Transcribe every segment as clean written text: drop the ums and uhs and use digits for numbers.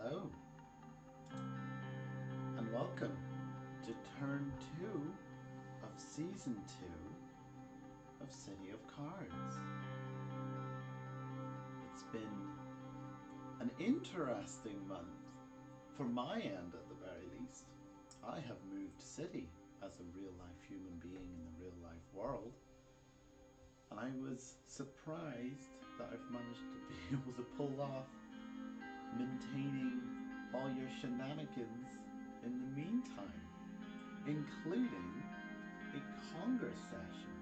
Hello, and welcome to turn 2 of season 2 of City of Cards. It's been an interesting month, for my end at the very least. I have moved city as a real life human being in the real life world, and I was surprised that I've managed to be able to pull off maintaining all your shenanigans in the meantime, including a Congress session.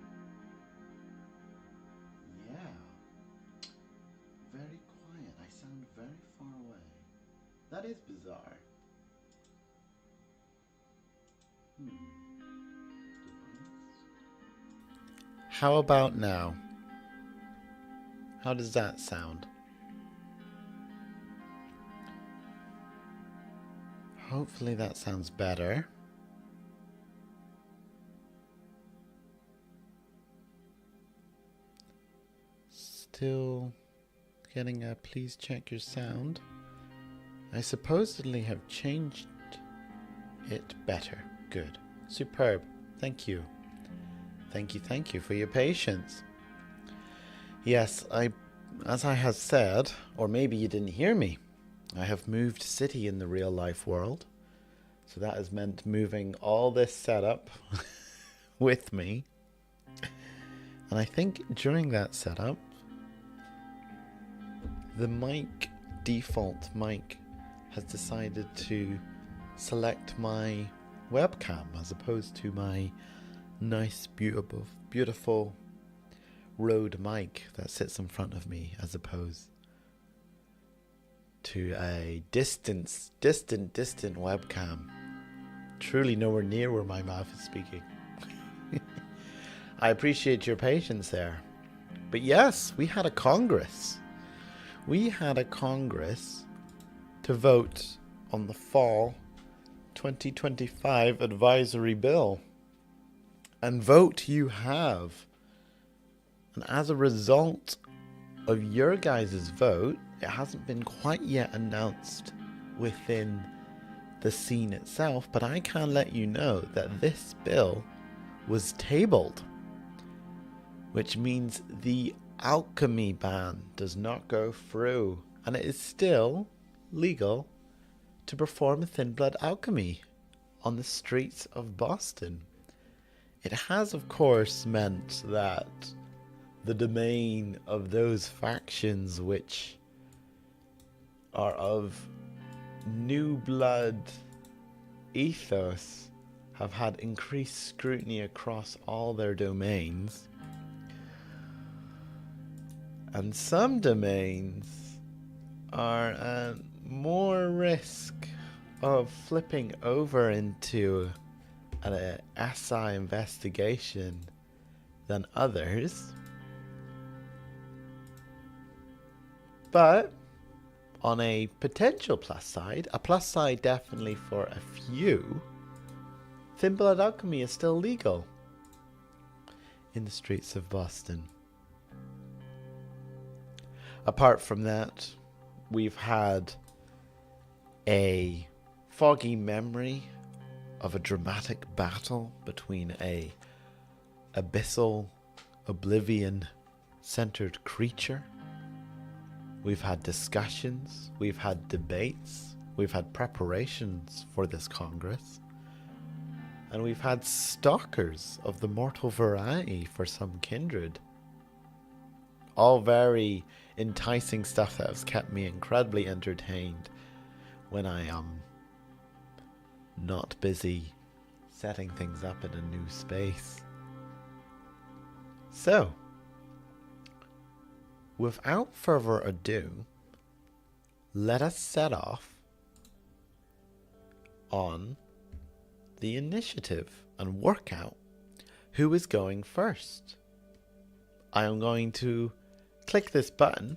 Yeah, very quiet. I sound very far away. That is bizarre. Device. How about now? How does that sound? Hopefully that sounds better. Still getting a please check your sound. I supposedly have changed it better. Good. Superb. Thank you. Thank you for your patience. Yes, as I have said, or maybe you didn't hear me, I have moved city in the real life world. So that has meant moving all this setup with me. And I think during that setup, the default mic has decided to select my webcam as opposed to my nice, beautiful Rode mic that sits in front of me, as opposed to a distant webcam, truly nowhere near where my mouth is speaking. I appreciate your patience there. But yes, we had a Congress. We had a Congress to vote on the fall 2025 advisory bill. And vote you have. And as a result of your guys' vote, it hasn't been quite yet announced within the scene itself, but I can let you know that this bill was tabled, which means the alchemy ban does not go through, and it is still legal to perform thin blood alchemy on the streets of Boston. It has, of course, meant that the domain of those factions which are of new blood ethos have had increased scrutiny across all their domains. And some domains are at more risk of flipping over into an SI investigation than others. But on a potential plus side, a plus side definitely for a few, thin blood alchemy is still legal in the streets of Boston. Apart from that, we've had a foggy memory of a dramatic battle between a abyssal, oblivion-centered creature. We've had discussions, we've had debates, we've had preparations for this Congress, and we've had stalkers of the mortal variety for some kindred. All very enticing stuff that has kept me incredibly entertained when I am not busy setting things up in a new space. So, without further ado, let us set off on the initiative and work out who is going first. I am going to click this button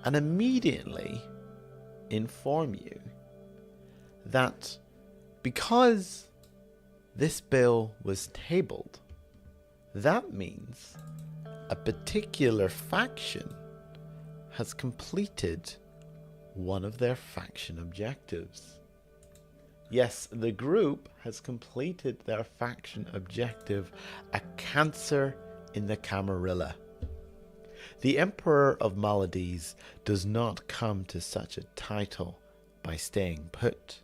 and immediately inform you that because this bill was tabled, that means a particular faction has completed one of their faction objectives. Yes, the group has completed their faction objective, a cancer in the Camarilla. The Emperor of Maladies does not come to such a title by staying put.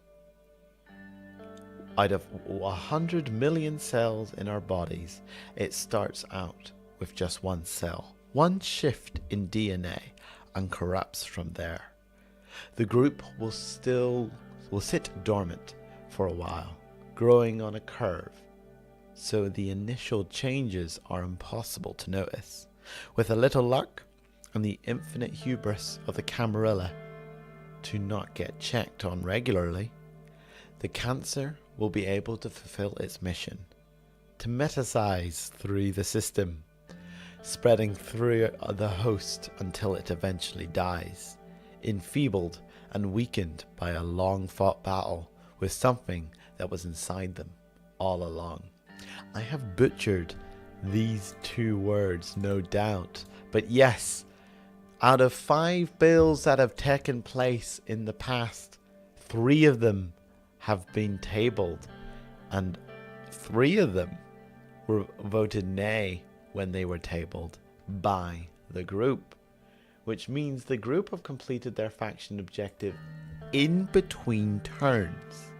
Out of 100 million cells in our bodies, it starts out with just one cell, one shift in DNA, and corrupts from there. The group will sit dormant for a while, growing on a curve, so the initial changes are impossible to notice. With a little luck and the infinite hubris of the Camarilla to not get checked on regularly, the cancer will be able to fulfill its mission, to metastasize through the system, spreading through the host until it eventually dies, enfeebled and weakened by a long-fought battle with something that was inside them all along. I have butchered these two words, no doubt, but yes, out of 5 bills that have taken place in the past, 3 of them have been tabled, and 3 of them were voted nay when they were tabled by the group, which means the group have completed their faction objective in between turns,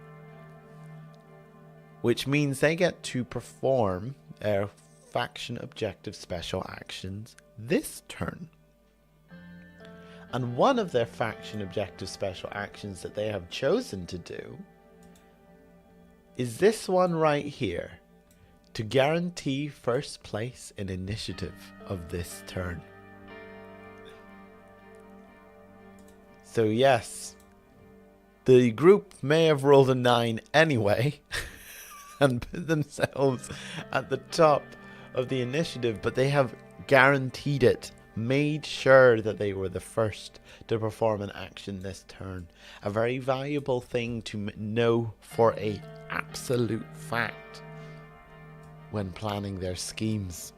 which means they get to perform their faction objective special actions this turn. And one of their faction objective special actions that they have chosen to do is this one right here, to guarantee first place in initiative of this turn. So yes, the group may have rolled a 9 anyway and put themselves at the top of the initiative, but they have guaranteed it, made sure that they were the first to perform an action this turn. A very valuable thing to know for a absolute fact when planning their schemes.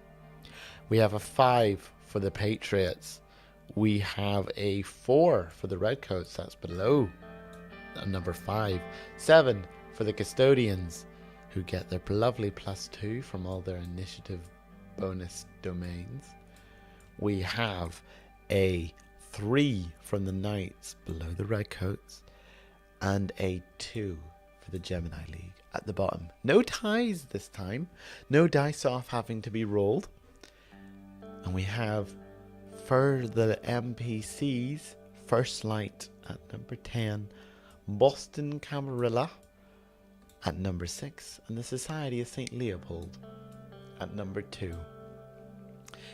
We have a 5 for the Patriots. We have a 4 for the Redcoats, that's below number 5. 7 for the Custodians, who get their lovely +2 from all their initiative bonus domains. We have a 3 from the Knights below the Redcoats, and a 2 for the Gemini League at the bottom. No ties this time, no dice off having to be rolled. And we have, for the NPCs, First Light at number 10, Boston Camarilla at number 6, and the Society of St. Leopold at number 2.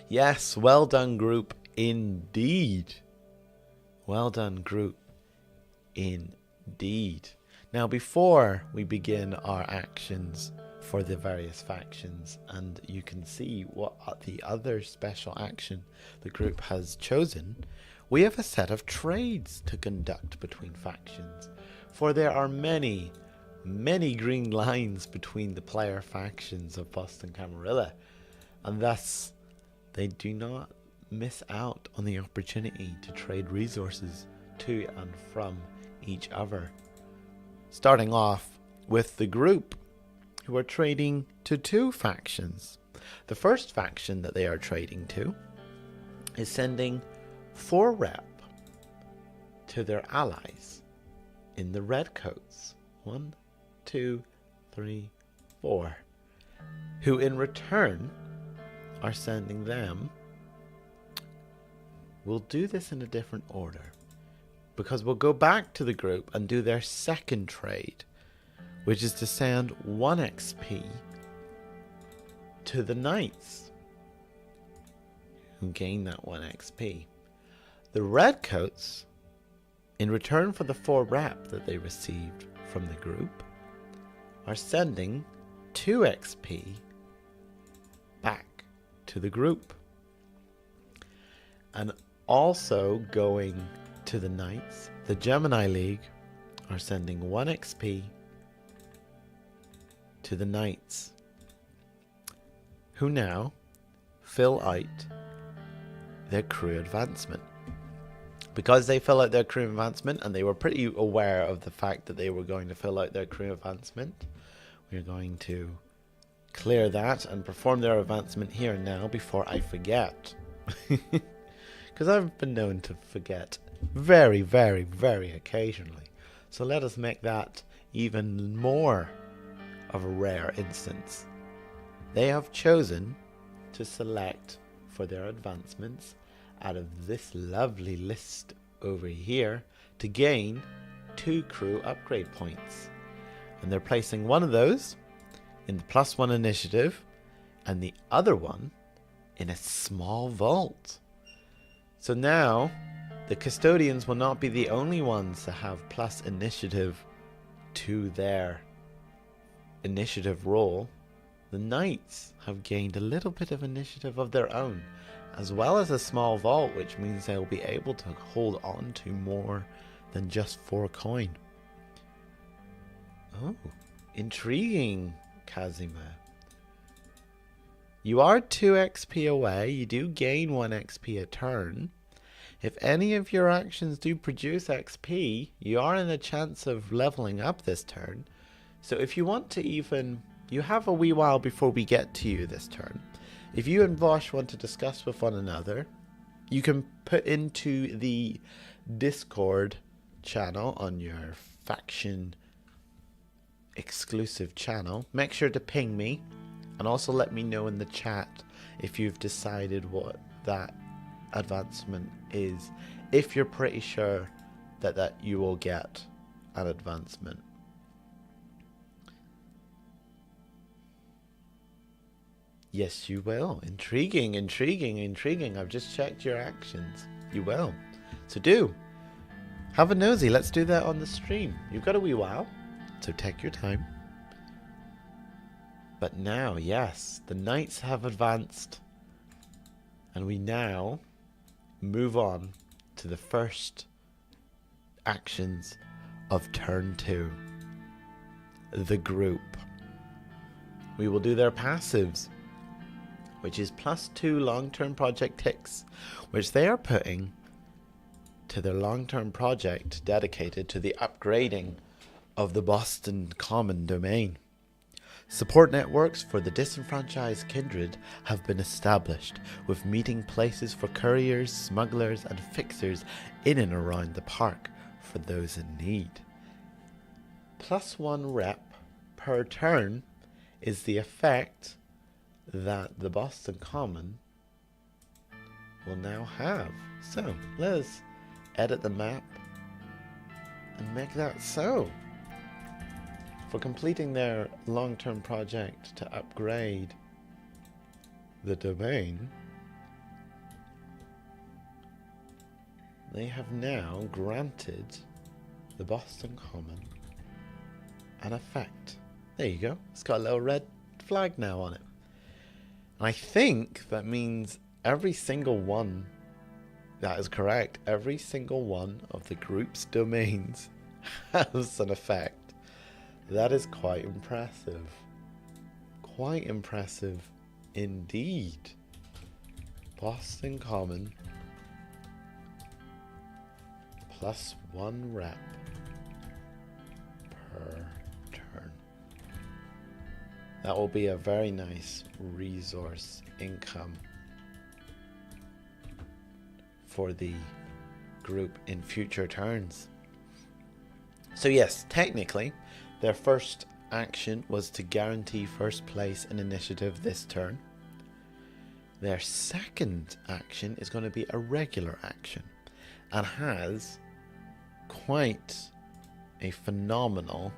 Yes, well done group indeed. Well done group indeed. Now before we begin our actions for the various factions, and you can see what the other special action the group has chosen, we have a set of trades to conduct between factions. For there are many green lines between the player factions of Boston Camarilla, and thus they do not miss out on the opportunity to trade resources to and from each other. Starting off with the group, who are trading to 2 factions. The first faction that they are trading to is sending 4 rep to their allies in the Redcoats. 1, 2, 3, 4. Who in return are sending them. We'll do this in a different order, because we'll go back to the group and do their second trade, which is to send 1 XP to the Knights, who gain that 1 XP. The Redcoats, in return for the 4 rep that they received from the group, are sending 2 XP back to the group. And also going to the Knights, the Gemini League are sending 1 XP to the Knights, who now fill out their crew advancement. Because they fill out their crew advancement, and they were pretty aware of the fact that they were going to fill out their crew advancement, we're going to clear that and perform their advancement here and now before I forget. Because I've been known to forget very, very, very occasionally. So let us make that even more of a rare instance. They have chosen to select for their advancements out of this lovely list over here to gain 2 crew upgrade points. And they're placing one of those in the +1 initiative and the other one in a small vault. So now the custodians will not be the only ones to have plus initiative to their initiative roll. The knights have gained a little bit of initiative of their own, as well as a small vault, which means they'll be able to hold on to more than just 4 coin. Oh, intriguing, Kazima. You are 2 XP away. You do gain 1 XP a turn. If any of your actions do produce XP, you are in a chance of leveling up this turn. So if you want to even... You have a wee while before we get to you this turn. If you and Vosh want to discuss with one another, you can put into the Discord channel on your faction exclusive channel. Make sure to ping me and also let me know in the chat if you've decided what that advancement is, if you're pretty sure that you will get an advancement. Yes, you will. Intriguing, intriguing, intriguing. I've just checked your actions. You will. So do. Have a nosy. Let's do that on the stream. You've got a wee while, so take your time. But now, yes, the knights have advanced. And we now move on to the first actions of turn 2. The group. We will do their passives, which is +2 long-term project ticks, which they are putting to their long-term project dedicated to the upgrading of the Boston Common domain. Support networks for the disenfranchised kindred have been established, with meeting places for couriers, smugglers, and fixers in and around the park for those in need. +1 rep per turn is the effect that the Boston Common will now have. So let's edit the map and make that so. For completing their long-term project to upgrade the domain, they have now granted the Boston Common an effect. There you go. It's got a little red flag now on it. I think that means every single one, that is correct, every single one of the group's domains has an effect. That is quite impressive. Quite impressive indeed. Boston Common +1 rep per turn. That will be a very nice resource income for the group in future turns. So yes, technically, their first action was to guarantee first place in initiative this turn. Their second action is going to be a regular action and has quite a phenomenal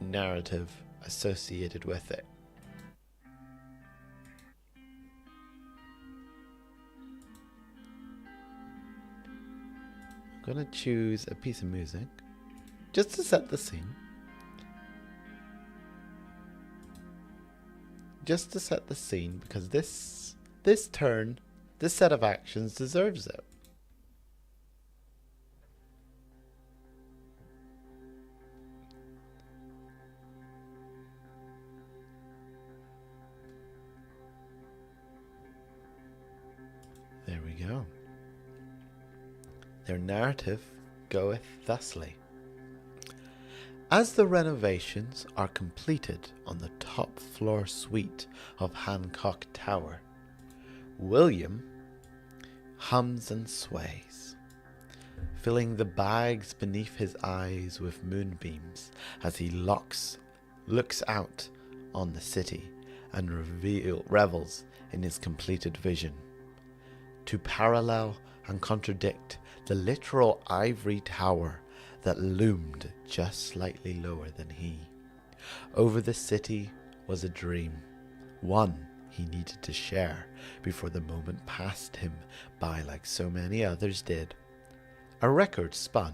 narrative associated with it. I'm going to choose a piece of music just to set the scene. Just to set the scene, because this turn, this set of actions deserves it. There we go. Their narrative goeth thusly. As the renovations are completed on the top floor suite of Hancock Tower, William hums and sways, filling the bags beneath his eyes with moonbeams as he looks out on the city and revels in his completed vision. To parallel and contradict the literal ivory tower that loomed just slightly lower than he. Over the city was a dream, one he needed to share before the moment passed him by like so many others did. A record spun,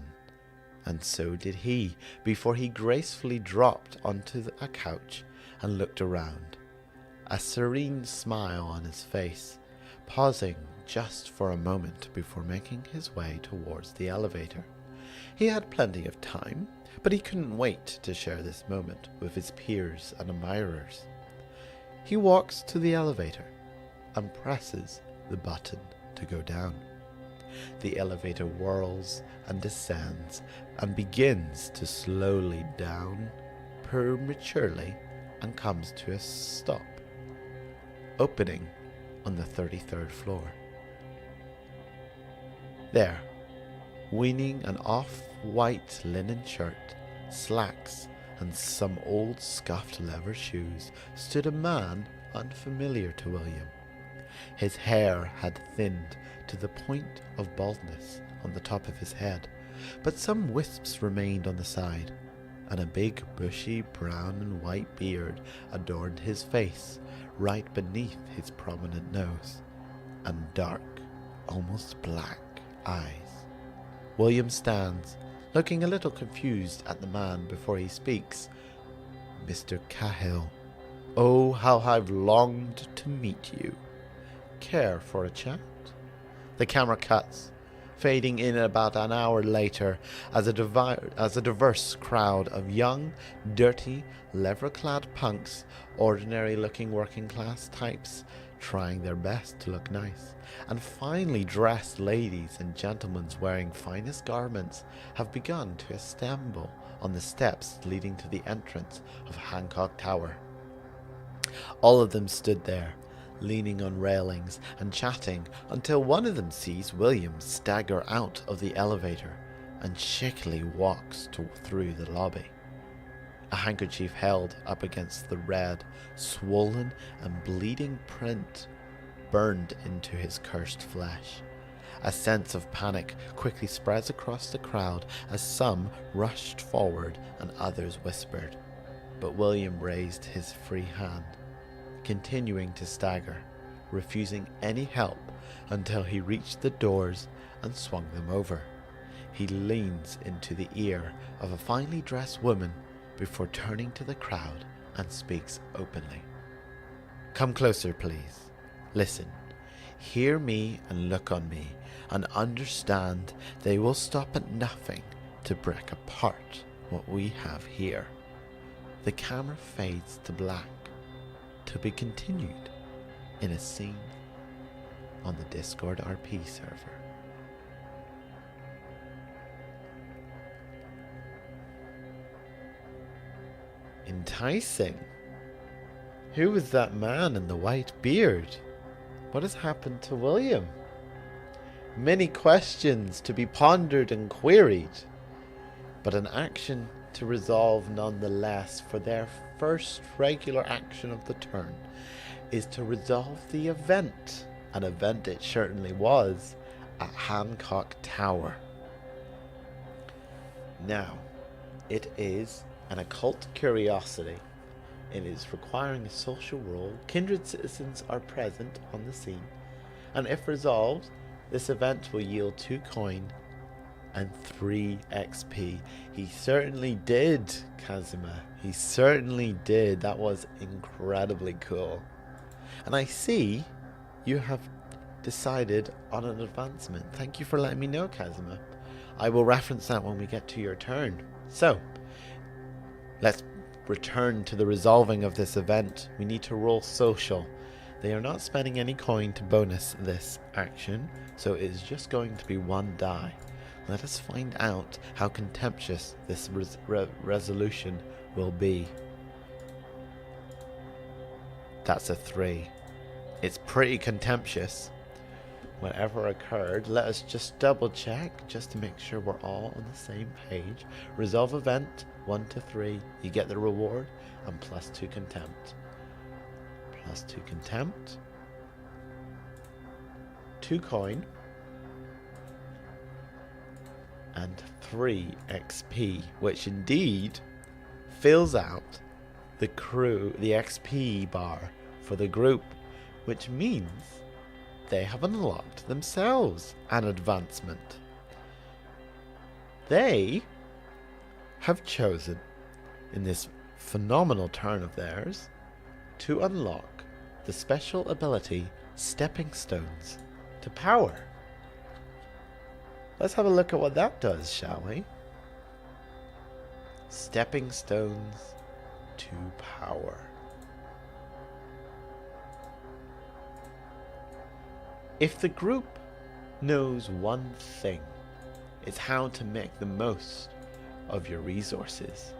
and so did he before he gracefully dropped onto a couch and looked around, a serene smile on his face, pausing just for a moment before making his way towards the elevator. He had plenty of time, but he couldn't wait to share this moment with his peers and admirers. He walks to the elevator and presses the button to go down. The elevator whirls and descends and begins to slowly down prematurely and comes to a stop, opening on the 33rd floor. There, wearing an off-white linen shirt, slacks, and some old scuffed leather shoes, stood a man unfamiliar to William. His hair had thinned to the point of baldness on the top of his head, but some wisps remained on the side, and a big bushy brown and white beard adorned his face right beneath his prominent nose, and dark, almost black eyes. William stands, looking a little confused at the man before he speaks. "Mr. Cahill, oh, how I've longed to meet you. Care for a chat?" The camera cuts, fading in about an hour later as a diverse crowd of young, dirty, leather-clad punks, ordinary-looking working-class types, trying their best to look nice, and finely dressed ladies and gentlemen wearing finest garments have begun to assemble on the steps leading to the entrance of Hancock Tower. All of them stood there, leaning on railings and chatting, until one of them sees William stagger out of the elevator and shakily walks through the lobby, a handkerchief held up against the red, swollen and bleeding print burned into his cursed flesh. A sense of panic quickly spreads across the crowd as some rushed forward and others whispered, but William raised his free hand, continuing to stagger, refusing any help until he reached the doors and swung them over. He leans into the ear of a finely dressed woman before turning to the crowd and speaks openly. "Come closer, please. Listen. Hear me and look on me, and understand they will stop at nothing to break apart what we have here." The camera fades to black, to be continued in a scene on the Discord RP server. Enticing. Who was that man in the white beard? What has happened to William? Many questions to be pondered and queried, but an action to resolve nonetheless, for their first regular action of the turn is to resolve the event. An event it certainly was, at Hancock Tower. Now, it is an occult curiosity. It is requiring a social role. Kindred citizens are present on the scene, and if resolved, this event will yield 2 coin and 3 XP. He certainly did, Kazuma. He certainly did. That was incredibly cool. And I see you have decided on an advancement. Thank you for letting me know, Kazuma. I will reference that when we get to your turn. So, let's return to the resolving of this event. We need to roll social. They are not spending any coin to bonus this action, so it is just going to be 1 die. Let us find out how contemptuous this resolution will be. That's a 3. It's pretty contemptuous. Whatever occurred, let us just double check just to make sure we're all on the same page. Resolve event 1 to 3. You get the reward and +2 contempt. +2 contempt. 2 coin. And 3 XP, which indeed fills out the XP bar for the group, which means they have unlocked themselves an advancement. They have chosen, in this phenomenal turn of theirs, to unlock the special ability Stepping Stones to Power. Let's have a look at what that does, shall we? Stepping Stones to Power. If the group knows one thing, it's how to make the most of your resources.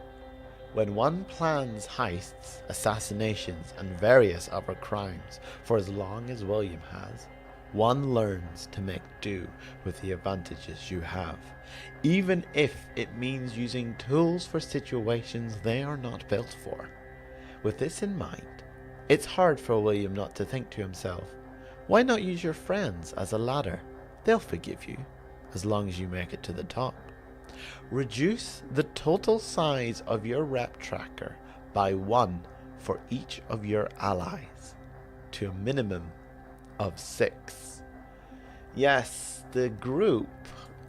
When one plans heists, assassinations, and various other crimes for as long as William has, one learns to make do with the advantages you have, even if it means using tools for situations they are not built for. With this in mind, it's hard for William not to think to himself, why not use your friends as a ladder? They'll forgive you, as long as you make it to the top. Reduce the total size of your rep tracker by 1 for each of your allies, to a minimum of 6. Yes, the group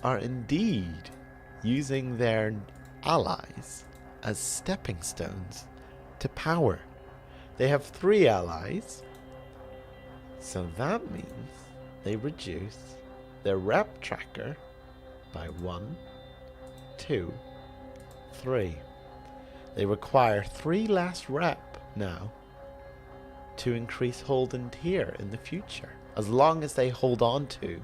are indeed using their allies as stepping stones to power. They have 3 allies, so that means they reduce their rep tracker by 1, 2, 3. They require 3 less rep now to increase hold and tier in the future, as long as they hold on to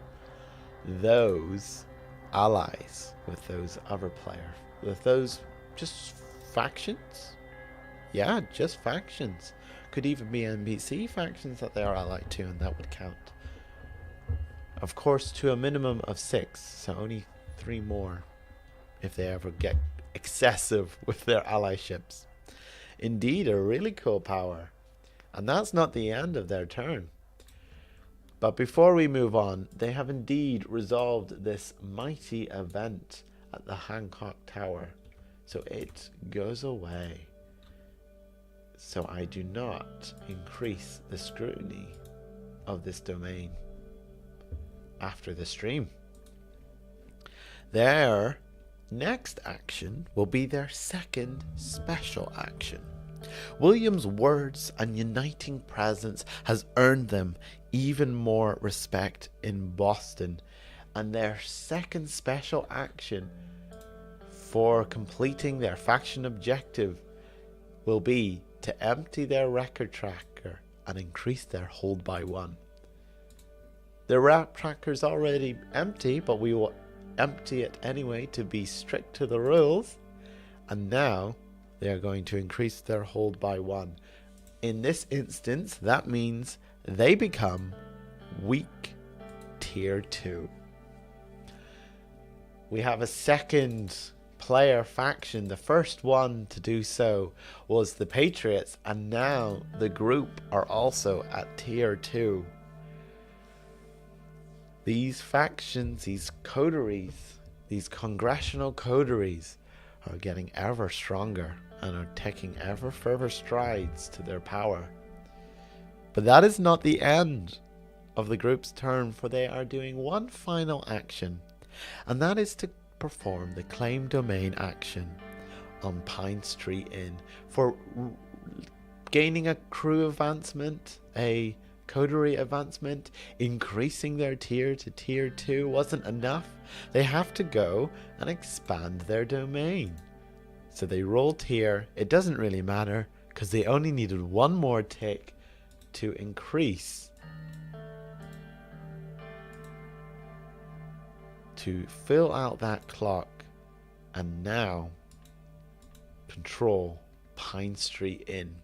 those allies with those other players, with those just factions. Yeah, just factions. Could even be NPC factions that they are allied to, and that would count. Of course, to a minimum of 6, so only 3 more if they ever get excessive with their allyships. Indeed, a really cool power. And that's not the end of their turn. But before we move on, they have indeed resolved this mighty event at the Hancock Tower. So it goes away. So I do not increase the scrutiny of this domain after the stream. Their next action will be their second special action. William's words and uniting presence has earned them even more respect in Boston, and their second special action for completing their faction objective will be to empty their record tracker and increase their hold by 1. The rep tracker's already empty, but we will empty it anyway to be strict to the rules, and now they are going to increase their hold by 1. In this instance, that means they become weak tier 2. We have a second player faction. The first one to do so was the Patriots, and now the group are also at tier 2. These factions, these coteries, these congressional coteries are getting ever stronger and are taking ever further strides to their power. But that is not the end of the group's turn, for they are doing one final action, and that is to perform the claim domain action on Pine Street Inn. For gaining a crew advancement, a coterie advancement, increasing their tier to tier 2 wasn't enough. They have to go and expand their domain. So they roll tier. It doesn't really matter because they only needed one more tick to increase to fill out that clock and now control Pine Street Inn.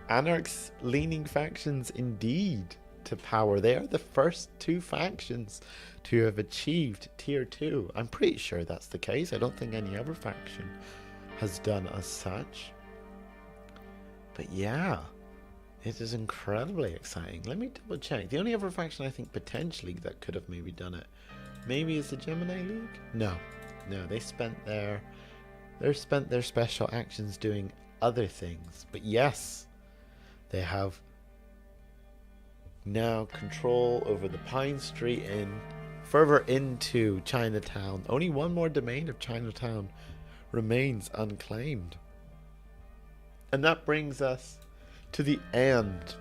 Anarch's leaning factions indeed to power. They are the first two factions to have achieved tier 2. I'm pretty sure that's the case. I don't think any other faction has done as such. But yeah, it is incredibly exciting. Let me double check. The only other faction I think potentially that could have maybe done it maybe is the Gemini League? No, they spent their special actions doing other things. But yes, they have now control over the Pine Street Inn, further into Chinatown. Only one more domain of Chinatown remains unclaimed. And that brings us to the end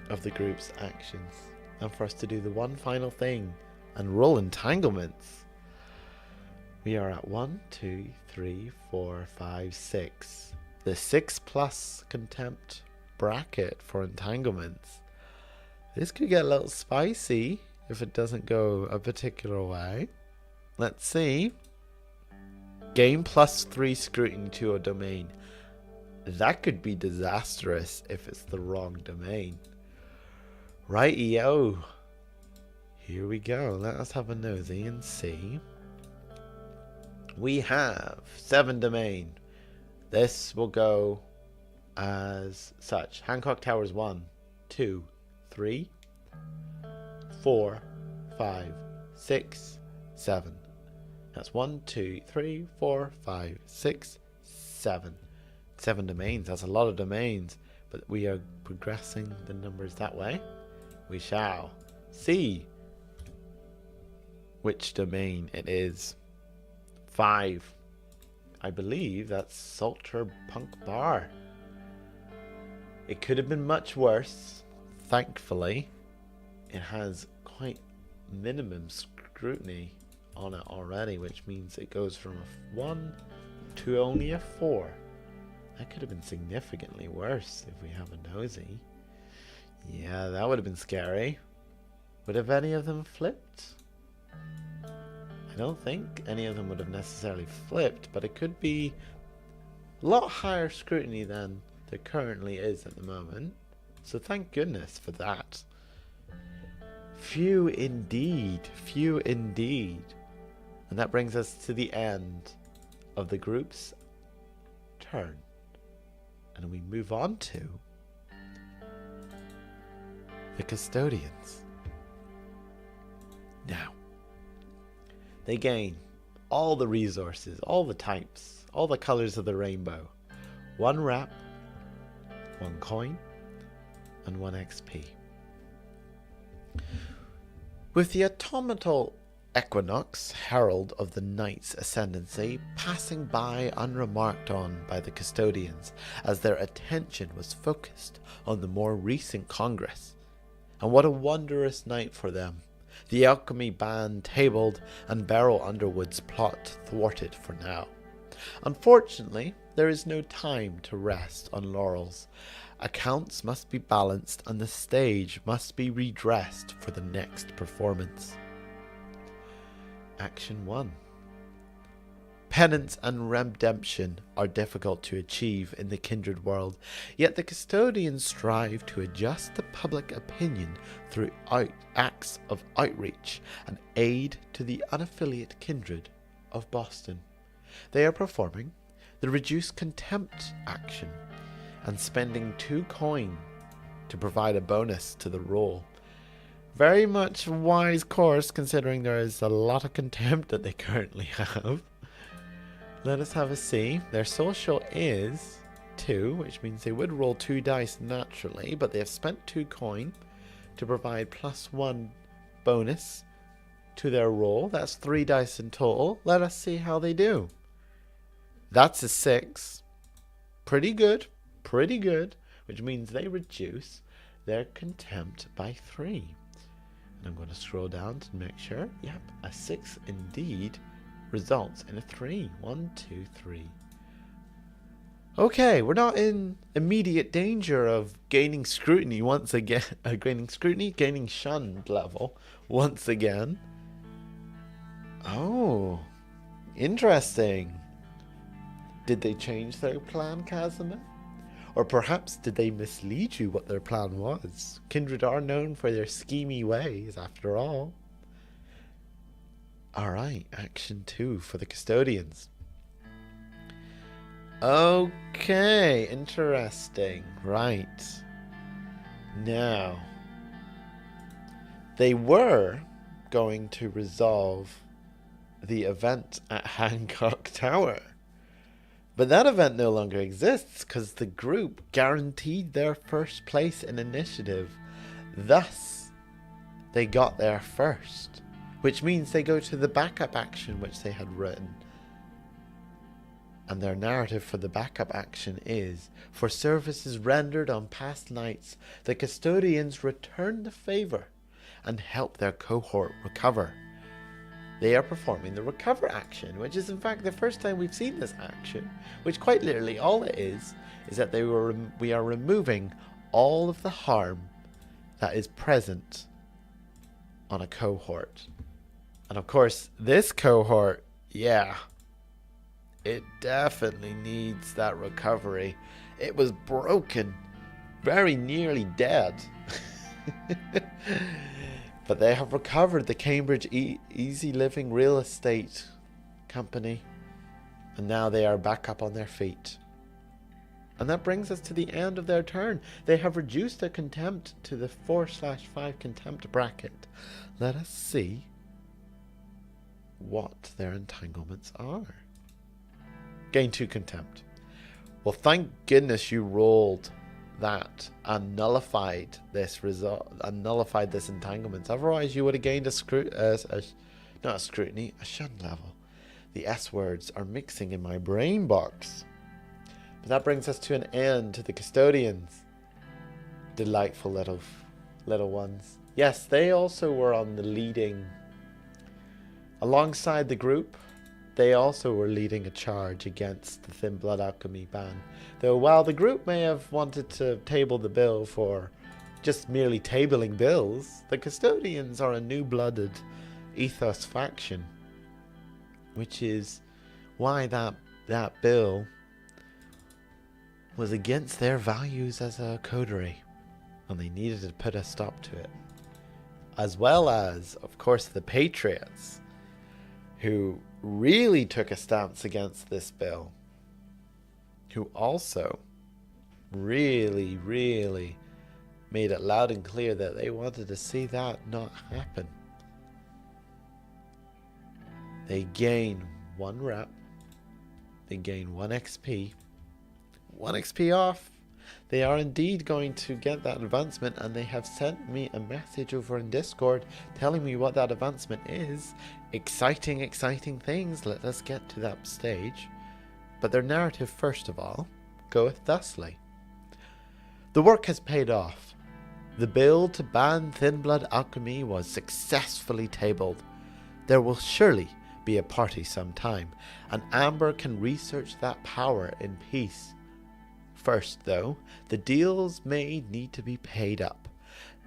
of the group's actions. And for us to do the one final thing and roll entanglements. We are at 1, 2, 3, 4, 5, 6. The 6+ contempt bracket for entanglements. This could get a little spicy if it doesn't go a particular way. Let's see. Gain +3 scrutiny to a domain. That could be disastrous if it's the wrong domain. Rightio. Here we go. Let us have a nosy and see. We have 7 domain. This will go as such. Hancock Towers 1, 2, 3, 4, 5, 6, 7. That's 1, 2, 3, 4, 5, 6, 7. 7 domains. That's a lot of domains. But we are progressing the numbers that way. We shall see which domain it is. 5. I believe that's Salter Punk Bar. It could have been much worse. Thankfully, it has quite minimum scrutiny on it already, which means it goes from a 1 to only a 4. That could have been significantly worse if we have a nosy. Yeah, that would have been scary. Would have any of them flipped? I don't think any of them would have necessarily flipped, but it could be a lot higher scrutiny than there currently is at the moment. So thank goodness for that. Few indeed, few indeed. And that brings us to the end of the group's turn. And we move on to the custodians. Now, they gain all the resources, all the types, all the colors of the rainbow. 1 rep, 1 coin, and 1 XP. With the automatal Equinox, herald of the Knight's ascendancy, passing by unremarked on by the custodians as their attention was focused on the more recent Congress. And what a wondrous night for them. The alchemy band tabled and Beryl Underwood's plot thwarted for now. Unfortunately, there is no time to rest on laurels. Accounts must be balanced and the stage must be redressed for the next performance. Action 1. Penance and redemption are difficult to achieve in the kindred world, yet the custodians strive to adjust the public opinion through acts of outreach and aid to the unaffiliate kindred of Boston. They are performing the reduced contempt action and spending 2 coin to provide a bonus to the roll. Very much a wise course considering there is a lot of contempt that they currently have. Let us have a see. Their social is 2, which means they would roll 2 dice naturally, but they have spent 2 coin to provide +1 bonus to their roll. That's 3 dice in total. Let us see how they do. That's a 6. Pretty good, which means they reduce their contempt by 3. And I'm going to scroll down to make sure. Yep, a 6 indeed results in a 3. 1, 2, 3. Okay, we're not in immediate danger of gaining scrutiny once again. Gaining shunned level once again. Oh, interesting. Did they change their plan, Casimir? Or perhaps did they mislead you what their plan was? Kindred are known for their schemy ways, after all. Alright, action 2 for the custodians. Okay, interesting. Right. Now, they were going to resolve the event at Hancock Tower. But that event no longer exists because the group guaranteed their first place in initiative. Thus, they got there first, which means they go to the backup action which they had written. And their narrative for the backup action is, for services rendered on past nights, the custodians return the favor and help their cohort recover. They are performing the recover action, which is in fact the first time we've seen this action, which quite literally all it is that we are removing all of the harm that is present on a cohort. And of course, this cohort, yeah, it definitely needs that recovery. It was broken, very nearly dead. But they have recovered the Cambridge Easy Living Real Estate Company. And now they are back up on their feet. And that brings us to the end of their turn. They have reduced their contempt to the 4/5 contempt bracket. Let us see what their entanglements are. Gain 2 contempt. Well, thank goodness you rolled that and nullified this result and nullified this entanglement. Otherwise, you would have gained a scrutiny, a shun level. The S words are mixing in my brain box. But that brings us to an end to the custodians. Delightful little ones. Yes, they also were on the leading. Alongside the group, they also were leading a charge against the Thin Blood Alchemy ban. Though while the group may have wanted to table the bill for just merely tabling bills, the custodians are a new-blooded ethos faction. Which is why that bill was against their values as a coterie. And they needed to put a stop to it. As well as, of course, the Patriots, who really took a stance against this bill, who also really made it loud and clear that they wanted to see that not happen. They gain 1 rep, they gain 1 XP, 1 XP off. They are indeed going to get that advancement, and they have sent me a message over in Discord telling me what that advancement is. Exciting things. Let us get to that stage. But their narrative, first of all, goeth thusly. The work has paid off. The bill to ban Thin Blood Alchemy was successfully tabled. There will surely be a party sometime, and Amber can research that power in peace. First, though, the deals may need to be paid up.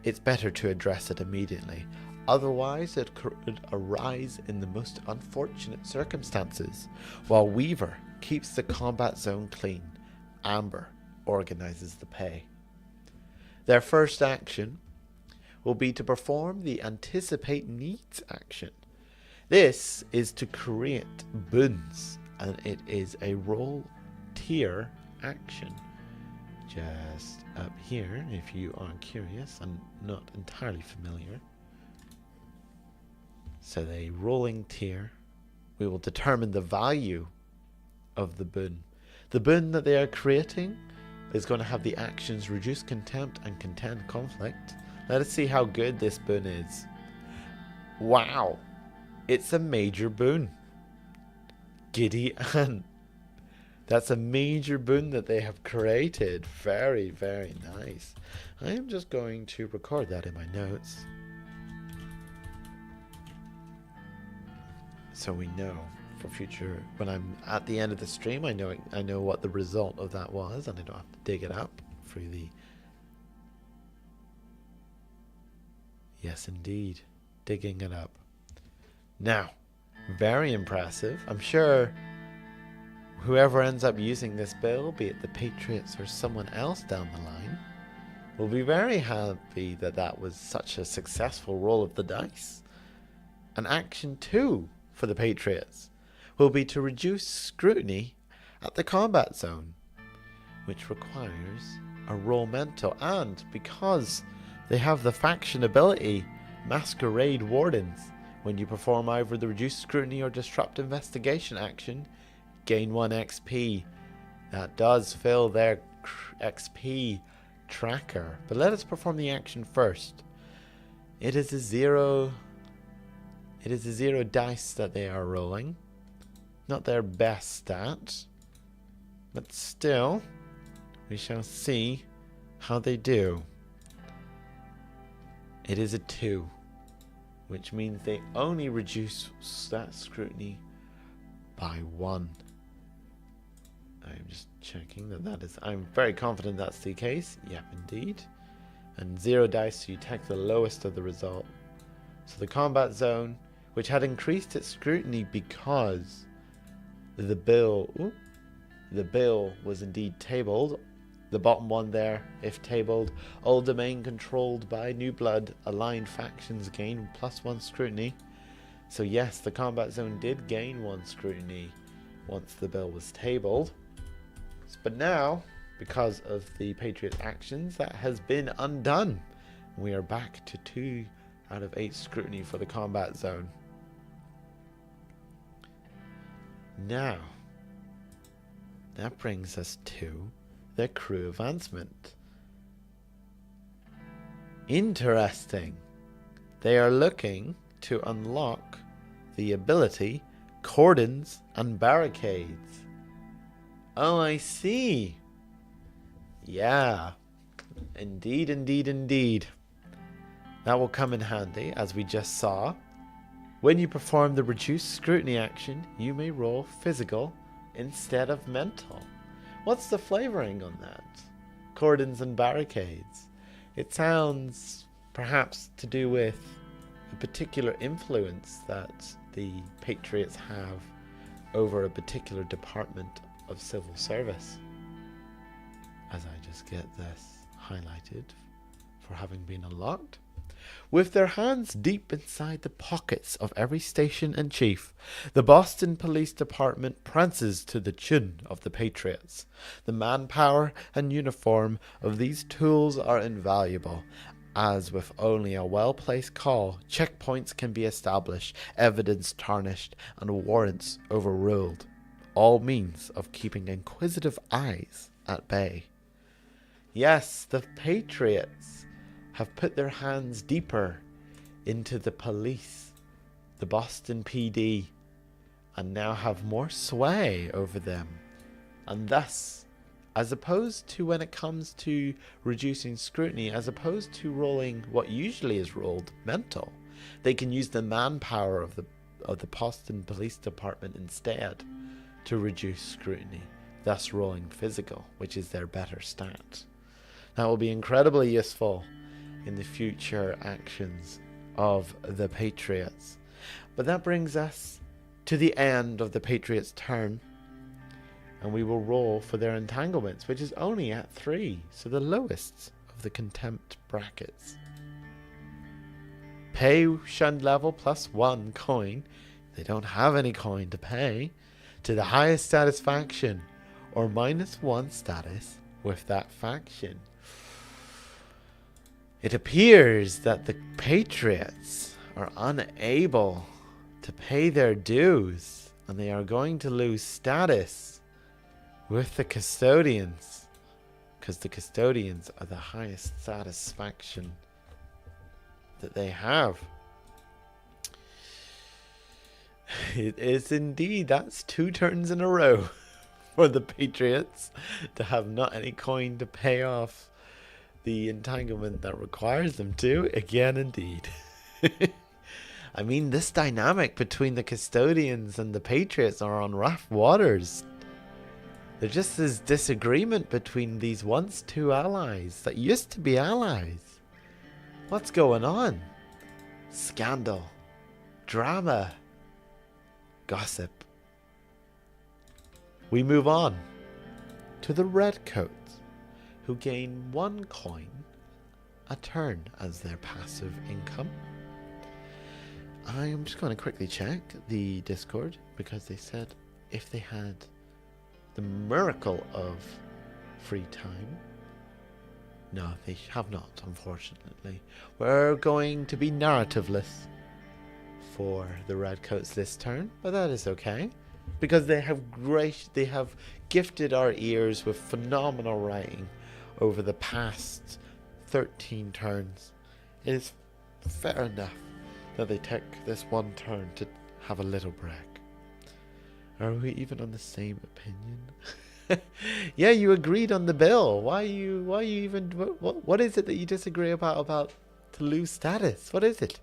It's better to address it immediately. Otherwise, it could arise in the most unfortunate circumstances. While Weaver keeps the combat zone clean, Amber organizes the pay. Their first action will be to perform the Anticipate Needs action. This is to create boons, and it is a roll tier action. Just up here, if you are curious and not entirely familiar. So the rolling tier, we will determine the value of the boon. The boon that they are creating is going to have the actions Reduce Contempt and Contend Conflict. Let us see how good this boon is. Wow, it's a major boon. Giddy Ann. That's a major boon that they have created. Very nice. I am just going to record that in my notes, so we know for future. When I'm at the end of the stream, I know what the result of that was, and I don't have to dig it up through the. Yes, indeed, digging it up. Now, very impressive. I'm sure whoever ends up using this bill, be it the Patriots or someone else down the line, will be very happy that that was such a successful roll of the dice. And action 2 for the Patriots will be to reduce scrutiny at the combat zone, which requires a roll mental. And because they have the faction ability Masquerade Wardens, when you perform either the reduced scrutiny or disrupt investigation action, gain 1 XP. That does fill their XP tracker. But let us perform the action first. It is a 0 dice that they are rolling. Not their best stat. But still, we shall see how they do. It is a 2, which means they only reduce stat scrutiny by 1. I'm just checking that is. I'm very confident that's the case. Yep, indeed. And 0 dice, so you take the lowest of the result. So the combat zone, which had increased its scrutiny because the bill was indeed tabled. The bottom one there, if tabled, all domain controlled by New Blood aligned factions gain +1 scrutiny. So yes, the combat zone did gain 1 scrutiny once the bill was tabled. But now, because of the Patriot actions, that has been undone. We are back to 2 out of 8 scrutiny for the combat zone. Now, that brings us to the crew advancement. Interesting. They are looking to unlock the ability Cordons and Barricades. Oh, I see. Yeah. Indeed, indeed, indeed. That will come in handy, as we just saw. When you perform the reduced scrutiny action, you may roll physical instead of mental. What's the flavoring on that? Cordons and Barricades. It sounds perhaps to do with a particular influence that the Patriots have over a particular department of civil service. As I just get this highlighted for having been unlocked. With their hands deep inside the pockets of every station and chief, the Boston Police Department prances to the tune of the Patriots. The manpower and uniform of these tools are invaluable, as with only a well-placed call, checkpoints can be established, evidence tarnished, and warrants overruled. All means of keeping inquisitive eyes at bay. Yes, the Patriots have put their hands deeper into the police, the Boston PD, and now have more sway over them. And thus, as opposed to when it comes to reducing scrutiny, as opposed to rolling what usually is rolled mental, they can use the manpower of the Boston Police Department instead to reduce scrutiny, thus rolling physical, which is their better stat. That will be incredibly useful in the future actions of the Patriots. But that brings us to the end of the Patriots' turn, and we will roll for their entanglements, which is only at 3, so the lowest of the contempt brackets. Pay shunned level +1 coin. They don't have any coin to pay to the highest satisfaction, or -1 status with that faction. It appears that the Patriots are unable to pay their dues, and they are going to lose status with the Custodians, because the Custodians are the highest satisfaction that they have. It is indeed, that's 2 turns in a row for the Patriots to have not any coin to pay off the entanglement that requires them to. Again, indeed. I mean, this dynamic between the Custodians and the Patriots are on rough waters. There's just this disagreement between these once two allies that used to be allies. What's going on? Scandal, drama, gossip. We move on to the Redcoats, who gain 1 coin a turn as their passive income. I'm just going to quickly check the Discord because they said if they had the miracle of free time. No, they have not, unfortunately. We're going to be narrativeless for the Redcoats this turn, but that is okay because they have gifted our ears with phenomenal writing over the past 13 turns. It is fair enough that they take this 1 turn to have a little break. Are we even on the same opinion? Yeah, you agreed on the bill. Why you even what is it that you disagree about Toulouse status? What is it?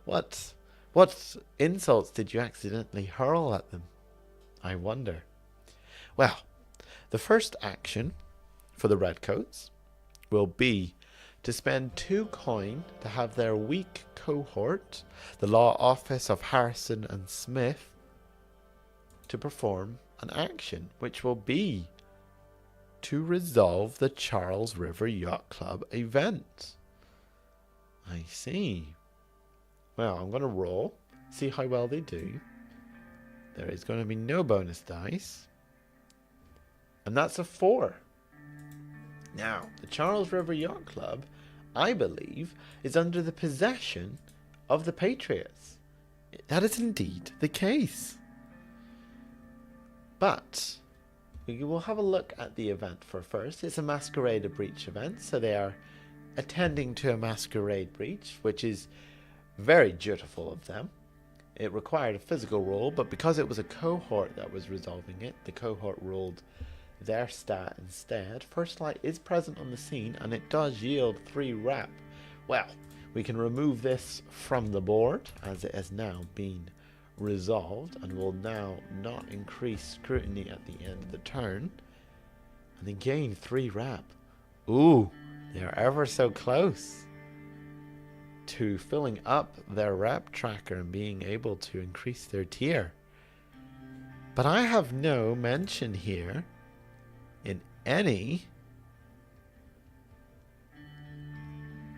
What insults did you accidentally hurl at them? I wonder. Well, the first action for the Redcoats will be to spend 2 coin to have their weak cohort, the law office of Harrison and Smith, to perform an action, which will be to resolve the Charles River Yacht Club event. I see. Well, I'm going to roll, see how well they do. There is going to be no bonus dice. And that's a 4. Now, the Charles River Yacht Club, I believe, is under the possession of the Patriots. That is indeed the case. But we will have a look at the event first. It's a Masquerade Breach event, so they are attending to a Masquerade Breach, which is very dutiful of them. It required a physical roll, but because it was a cohort that was resolving it, the cohort rolled their stat instead. First Light is present on the scene, and it does yield 3 rep. Well, we can remove this from the board, as it has now been resolved, and will now not increase scrutiny at the end of the turn. And they gain 3 rep. Ooh, they're ever so close to filling up their rep tracker and being able to increase their tier. But I have no mention here in any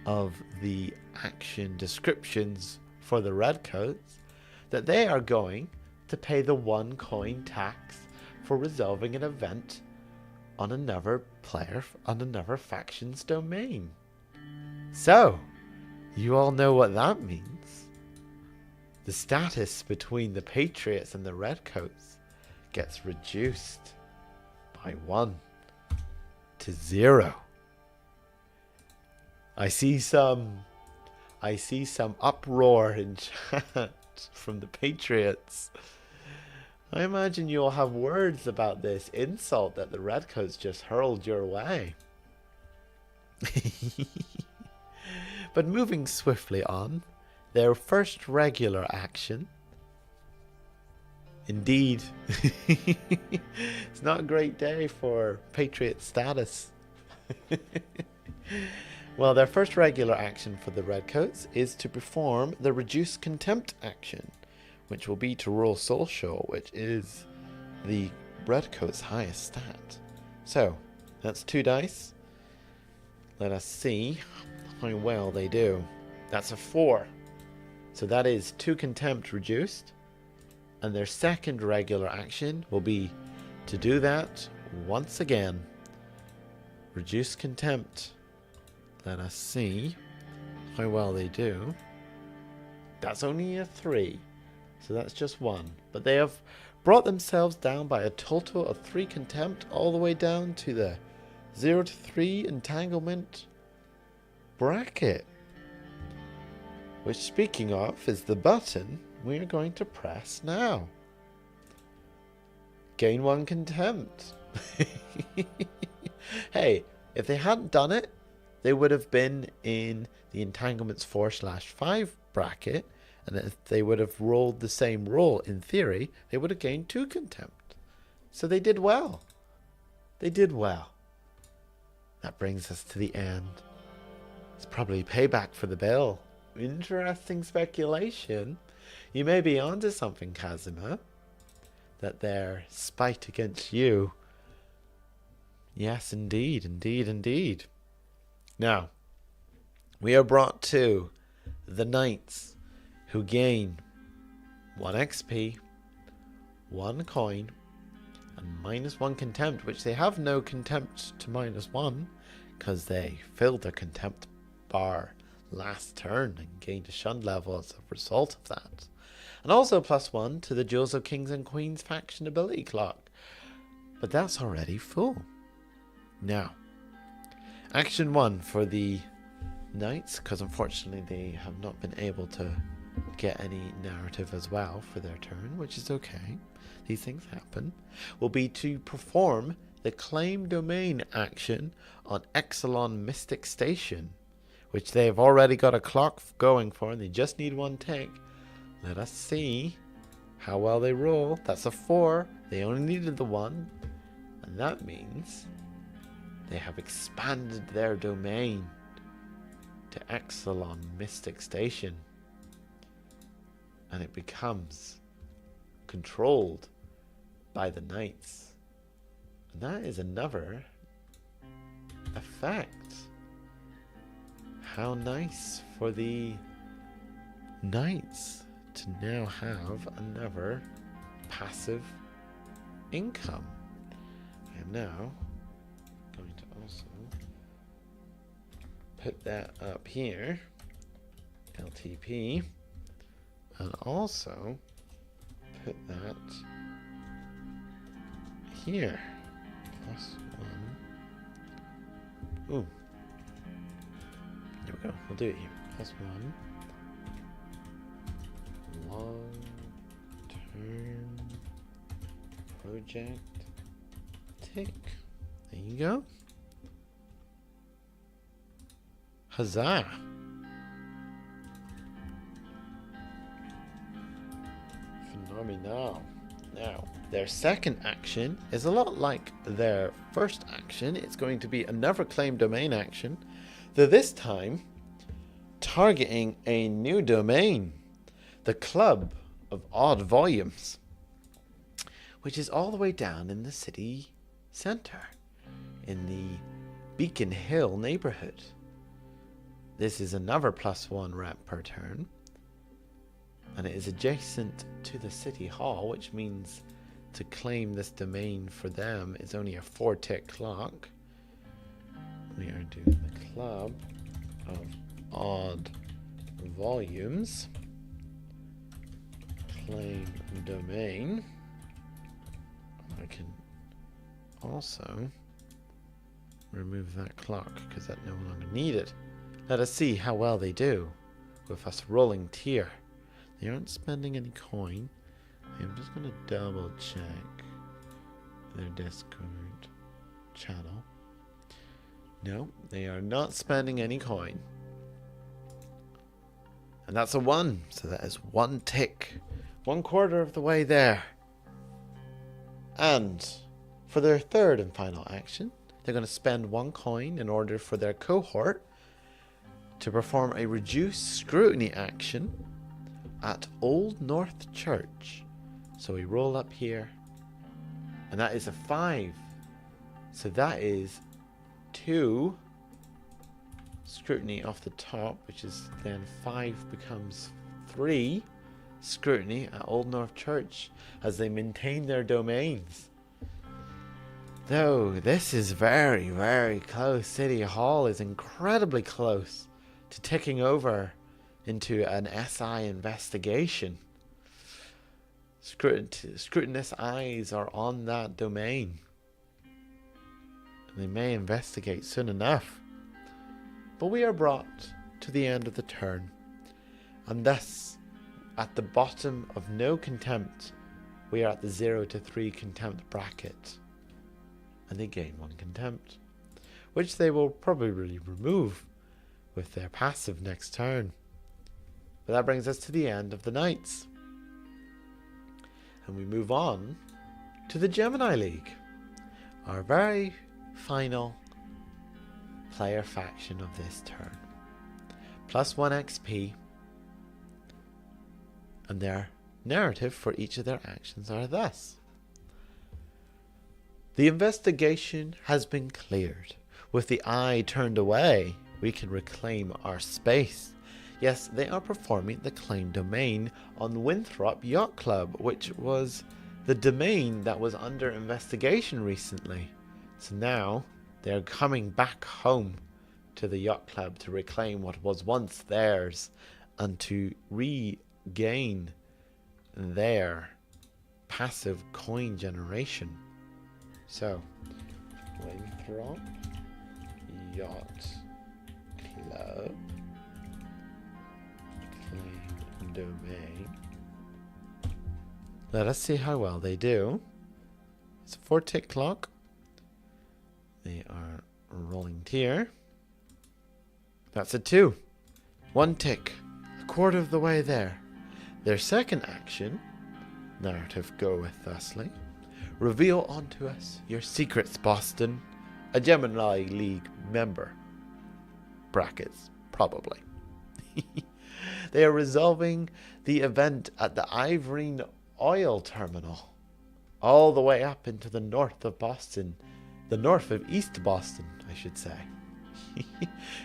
of the action descriptions for the Redcoats that they are going to pay the 1 coin tax for resolving an event on another player, on another faction's domain. So, you all know what that means. The status between the Patriots and the Redcoats gets reduced by 1 to 0. I see some uproar in chat from the Patriots. I imagine you'll have words about this insult that the Redcoats just hurled your way. But moving swiftly on, their first regular action. Indeed, it's not a great day for Patriot status. Well, their first regular action for the Redcoats is to perform the Reduce Contempt action, which will be to roll Social, which is the Redcoats' highest stat. So, that's 2 dice. Let us see how well they do. That's a 4. So that is 2 Contempt reduced. And their second regular action will be to do that once again. Reduce Contempt. Let us see how well they do. That's only a 3. So that's just 1. But they have brought themselves down by a total of 3 Contempt, all the way down to the 0 to 3 entanglement bracket. Which, speaking of, is the button we are going to press now. Gain 1 Contempt. Hey, if they hadn't done it, they would have been in the entanglements 4/5 bracket, And if they would have rolled the same roll, in theory, they would have gained 2 contempt. So they did well. They did well. That brings us to the end. It's probably payback for the bill. Interesting speculation. You may be onto something, Kazuma. That their spite against you. Yes, indeed, indeed, indeed. Now, we are brought to the knights who gain 1 XP, 1 coin, and -1 contempt, which they have no contempt to -1 because they filled their contempt bar last turn and gained a shunned level as a result of that. And also +1 to the Jewels of Kings and Queens faction ability clock. But that's already full. Now, action 1 for the knights, because unfortunately they have not been able to get any narrative as well for their turn, which is okay. These things happen. Will be to perform the claim domain action on Exelon Mystic Station, which they have already got a clock going for, and they just need 1 tick. Let us see how well they roll. That's a 4. They only needed the 1, and that means they have expanded their domain to Exelon Mystic Station, and it becomes controlled by the knights. And that is another effect. How nice for the knights to now have another passive income. I am now going to also put that up here, LTP, and also put that here, +1. Ooh, there we go. We'll do it here. +1. Long-term project tick. There you go. Huzzah! Phenomenal. Now, their second action is a lot like their first action. It's going to be another claim domain action, though this time targeting a new domain, the Club of Odd Volumes, which is all the way down in the city center, in the Beacon Hill neighborhood. This is another +1 rep per turn, and it is adjacent to the city hall, which means to claim this domain for them is only a 4-tick clock. We are doing the Club of Odd Volumes. Claim domain. I can also remove that clock because that no longer needed. Let us see how well they do with us rolling tier. They aren't spending any coin. I'm just going to double check their Discord channel. No, they are not spending any coin. And that's a 1, so that is 1 tick. 1/4 of the way there. And for their third and final action, they're going to spend 1 coin in order for their cohort to perform a reduced scrutiny action at Old North Church. So we roll up here, and that is a 5. So that is 2 scrutiny off the top, which is then 5 becomes 3 scrutiny at Old North Church as they maintain their domains. Though this is very, very close. City Hall is incredibly close to ticking over into an SI investigation. Scrutinous eyes are on that domain. They may investigate soon enough. But we are brought to the end of the turn, and thus, at the bottom of no contempt, we are at the 0 to 3 contempt bracket. And they gain 1 contempt, which they will probably remove with their passive next turn. But that brings us to the end of the Knights. And we move on to the Gemini League. Our very final player faction of this turn. +1 XP. And their narrative for each of their actions are thus. The investigation has been cleared. With the eye turned away, we can reclaim our space. Yes, they are performing the claim domain on Winthrop Yacht Club, which was the domain that was under investigation recently. So now they're coming back home to the yacht club to reclaim what was once theirs and to regain their passive coin generation. So, Winthrop Yacht Club claim domain. Let us see how well they do. It's a 4-tick clock. They are rolling tier. That's a 2. 1 tick. A quarter of the way there. Their second action, narrative goeth thusly. Reveal unto us your secrets, Boston. A Gemini League member. Brackets, probably. They are resolving the event at the Ivorine Oil Terminal. All the way up into the north of Boston. The north of East Boston, I should say.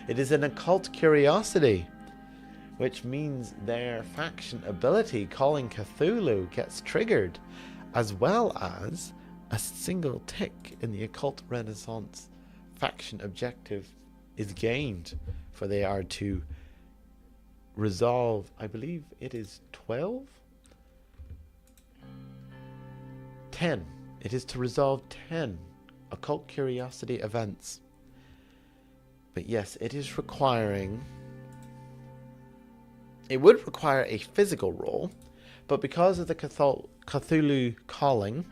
It is an occult curiosity, which means their faction ability, Calling Cthulhu, gets triggered, as well as a single tick in the Occult Renaissance faction objective is gained, for they are to resolve, I believe it is 12? 10. It is to resolve 10 occult curiosity events. But yes, it is requiring... It would require a physical roll, but because of the Cthulhu Calling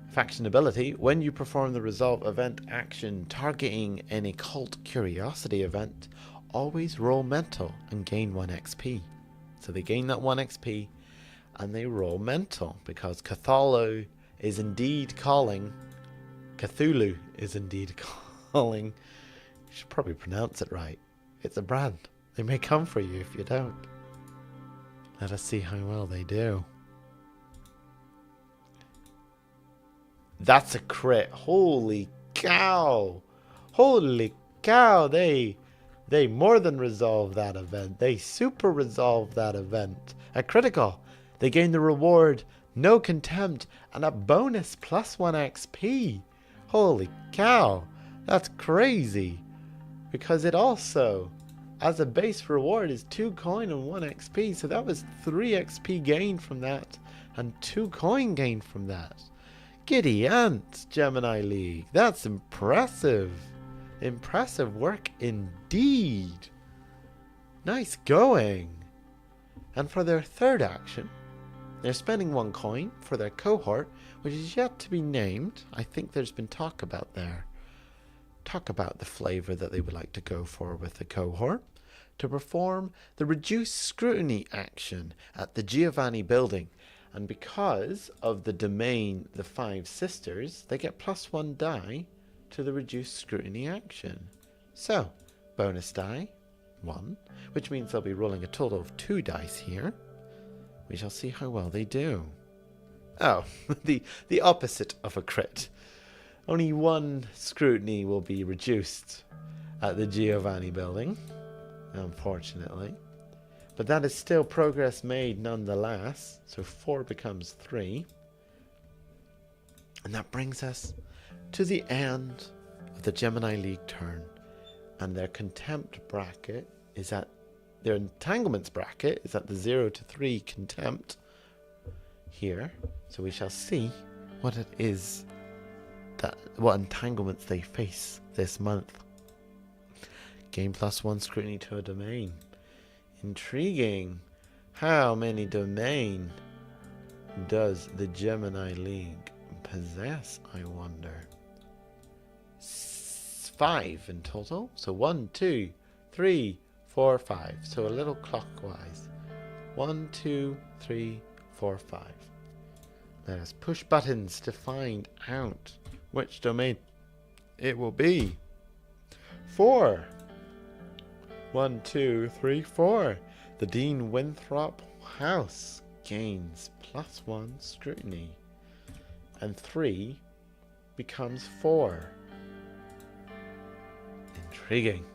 faction ability, when you perform the resolve event action targeting an occult curiosity event, always roll mental and gain 1 XP. So they gain that 1 XP and they roll mental because Cthulhu is indeed calling. Cthulhu is indeed calling. You should probably pronounce it right. It's a brand. They may come for you if you don't. Let us see how well they do. That's a crit. Holy cow. Holy cow. They more than resolve that event. They super resolve that event. A critical. They gain the reward, no contempt, and a bonus +1 XP. Holy cow. That's crazy. Because it also, as a base reward, is 2 coin and 1 XP. So that was 3 XP gained from that and 2 coin gained from that. Giddy ants, Gemini League. That's impressive. Impressive work indeed. Nice going. And for their third action, they're spending 1 coin for their cohort, which is yet to be named. I think there's been talk about the flavor that they would like to go for with the cohort, to perform the reduced scrutiny action at the Giovanni building. And because of the domain, the 5 sisters, they get +1 die to the reduced scrutiny action. So, bonus die, 1, which means they'll be rolling a total of 2 dice here. We shall see how well they do. Oh, the opposite of a crit. Only 1 scrutiny will be reduced at the Giovanni building, unfortunately. But that is still progress made nonetheless. So 4 becomes 3. And that brings us to the end of the Gemini League turn. And their contempt bracket is at... Their entanglements bracket is at the 0 to 3 contempt here. So we shall see what it is, what entanglements they face this month. Gain +1 scrutiny to a domain. Intriguing. How many domain does the Gemini League possess, I wonder? 5 in total. So 1, 2, 3, 4, 5. So a little clockwise. 1, 2, 3, 4, 5. Let us push buttons to find out which domain it will be. 4. 1, 2, 3, 4. The Dean Winthrop house gains +1 scrutiny. And 3 becomes 4. Intriguing.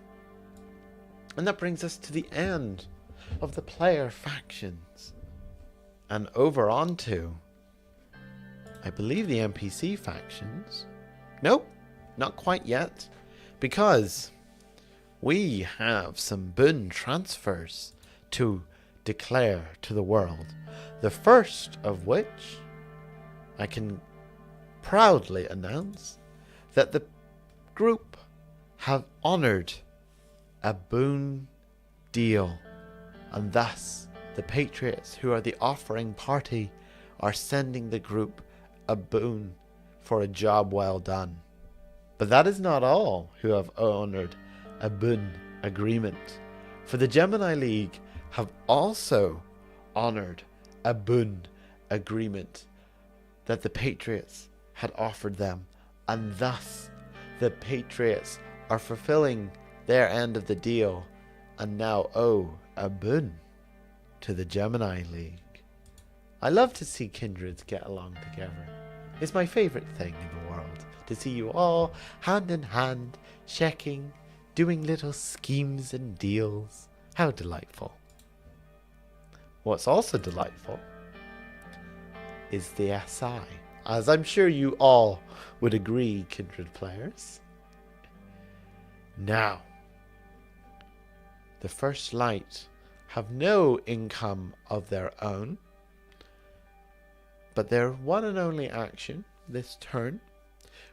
And that brings us to the end of the player factions. And over onto, I believe, the NPC factions. Nope, not quite yet. Because we have some boon transfers to declare to the world. The first of which I can proudly announce that the group have honored a boon deal, and thus the Patriots, who are the offering party, are sending the group a boon for a job well done. But that is not all who have honored a boon agreement, for the Gemini League have also honored a boon agreement that the Patriots had offered them, and thus the Patriots are fulfilling their end of the deal and now owe a boon to the Gemini League. I love to see kindreds get along together. It's my favourite thing in the world, to see you all hand in hand, checking, doing little schemes and deals. How delightful. What's also delightful is the SI, as I'm sure you all would agree, kindred players. Now, the First Light have no income of their own, but their one and only action this turn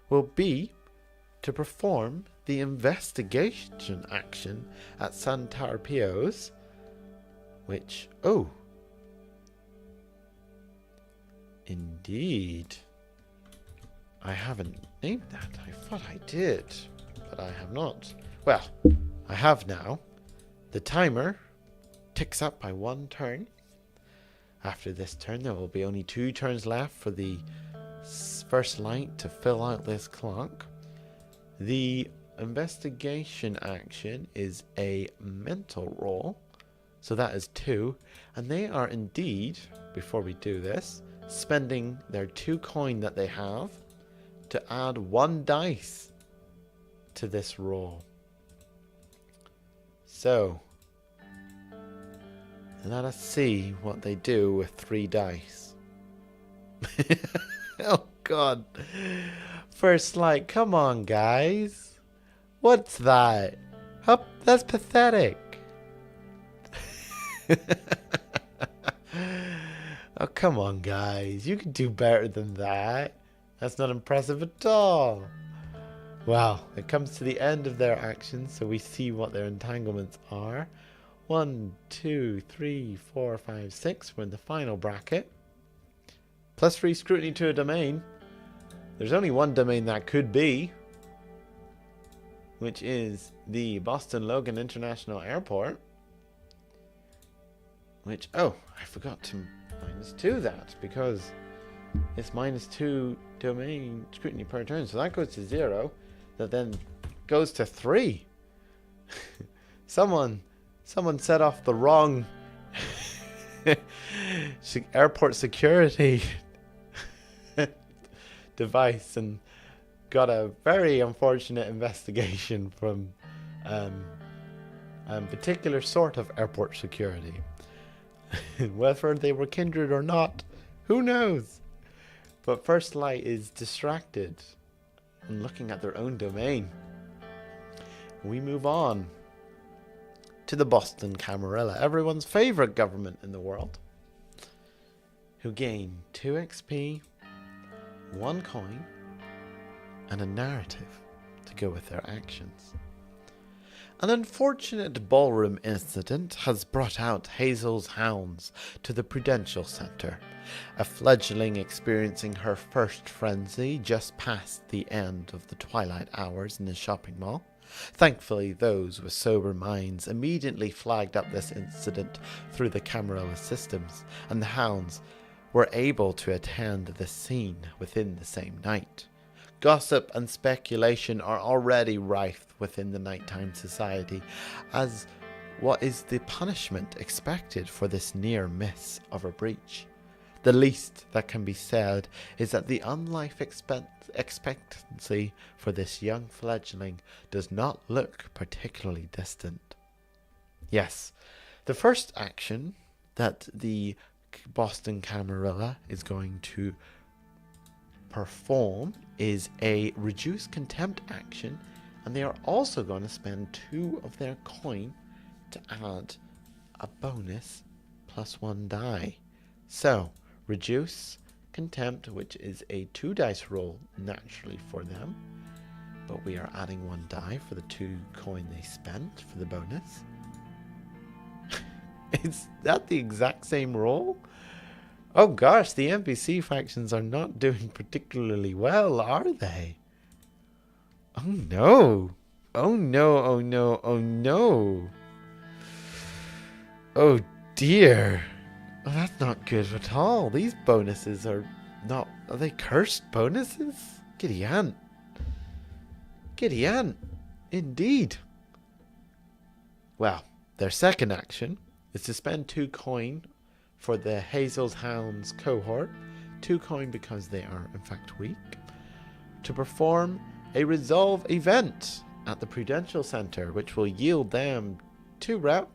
will be to perform the investigation action at San Tarpeos, which, oh, indeed, I haven't named that. I thought I did, but I have not. Well, I have now. The timer ticks up by 1 turn. After this turn, there will be only 2 turns left for the First Light to fill out this clock. The investigation action is a mental roll, so that is 2. And they are indeed, before we do this, spending their 2 coin that they have to add 1 dice to this roll. So, let us see what they do with 3 dice. Oh god. First Light, come on guys. What's that? Oh, that's pathetic. Oh, come on guys. You can do better than that. That's not impressive at all. Well, it comes to the end of their actions, so we see what their entanglements are. 1, 2, 3, 4, 5, 6. We're in the final bracket. +3 scrutiny to a domain. There's only one domain that could be, which is the Boston Logan International Airport. Which, oh, I forgot to -2 that, because it's -2 domain scrutiny per turn. So that goes to 0. That then goes to 3. Someone set off the wrong airport security device and got a very unfortunate investigation from a particular sort of airport security. Whether they were kindred or not, who knows? But First Light is distracted and looking at their own domain. We move on to the Boston Camarilla, everyone's favorite government in the world, who gain 2 XP, 1 coin, and a narrative to go with their actions. An unfortunate ballroom incident has brought out Hazel's hounds to the Prudential Center, a fledgling experiencing her first frenzy just past the end of the twilight hours in the shopping mall. Thankfully, those with sober minds immediately flagged up this incident through the Camarilla systems, and the hounds were able to attend the scene within the same night. Gossip and speculation are already rife within the Nighttime Society as what is the punishment expected for this near miss of a breach. The least that can be said is that the unlife expectancy for this young fledgling does not look particularly distant. Yes, the first action that the Boston Camarilla is going to perform is a reduced contempt action, and they are also going to spend 2 of their coin to add a bonus +1 die. So, reduce contempt, which is a 2 dice roll naturally for them, but we are adding 1 die for the 2 coin they spent for the bonus. Is that the exact same roll? Oh gosh, the NPC factions are not doing particularly well, are they? Oh no. Oh no, oh no, oh no. Oh dear. Well, that's not good at all. These bonuses are not... Are they cursed bonuses? Giddy aunt. Giddy aunt. Indeed. Well, their second action is to spend 2 coin for the Hazel's Hounds cohort, 2 coin because they are in fact weak, to perform a resolve event at the Prudential Center, which will yield them 2 rep